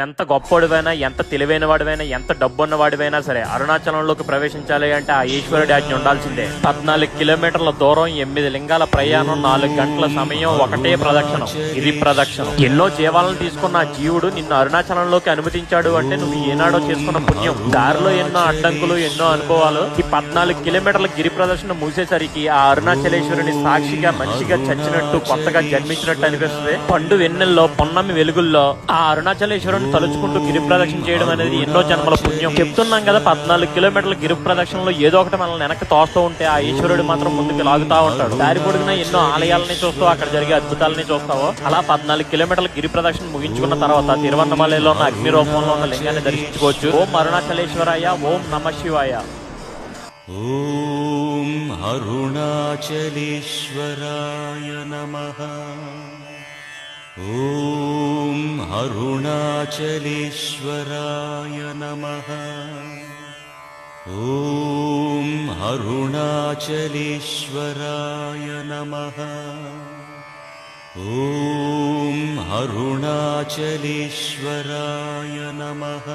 ఎంత గొప్పోడివైనా, ఎంత తెలివైన వాడివైనా, ఎంత డబ్బున్న వాడివైనా సరే అరుణాచలంలోకి ప్రవేశించాలి అంటే ఆ ఈశ్వరుడి ఆజ్ఞ ఉండాల్సిందే. 14 కిలోమీటర్ల దూరం, 8 లింగాల ప్రయాణం, 4 గంటల సమయం, ఒకటే ప్రదక్షిణం, గిరి ప్రదక్షిణం. ఎన్నో జీవాలను తీసుకున్న ఆ జీవుడు నిన్ను అరుణాచలంలోకి అనుమతించాడు అంటే నువ్వు ఏనాడో చేసుకున్న పుణ్యం. దారిలో ఎన్నో అడ్డంకులు, ఎన్నో అనుభవాలు. ఈ 14 కిలోమీటర్ల గిరి ప్రదక్షిణ మూసేసరికి ఆ అరుణాచలేశ్వరుని సాక్షిగా మనిషిగా చచ్చినట్టు, కొత్తగా జన్మించినట్టు అనిపిస్తుంది. పండు వెన్నెల్లో, పొన్నమి వెలుగుల్లో ఆ అరుణాచలేశ్వరుని తలుచుకుంటూ గిరి ప్రదక్షిణ చేయడం అనేది ఎన్నో జన్మల పుణ్యం. చెప్తున్నాం కదా, 14 కిలోమీటర్ల గిరి ప్రదక్షిణలో ఏదో ఒకటి మనల్ని వెనక్కి తోస్తూ ఉంటే ఆ ఈశ్వరుడు మాత్రం ముందుకు లాగుతా ఉంటాడు. దారి పొడుగునా ఎన్నో ఆలయాలని చూస్తావు, అక్కడ జరిగే అద్భుతాలని చూస్తావు. అలా 14 కిలోమీటర్ల గిరి ప్రదక్షిణ ముగించుకున్న తర్వాత తిరువన్నమలలో ఉన్న అగ్ని రూపంలో ఉన్న లింగాన్ని దర్శించుకోవచ్చు. ఓం అరుణాచలేశ్వరాయ, ఓం నమ శివాయ. ఓం అరుణాచలేశ్వరాయ నమః. ఓం అరుణాచలేశ్వరాయ నమః. ఓం అరుణాచలేశ్వరాయ నమః. ఓం అరుణాచలేశ్వరాయ నమః.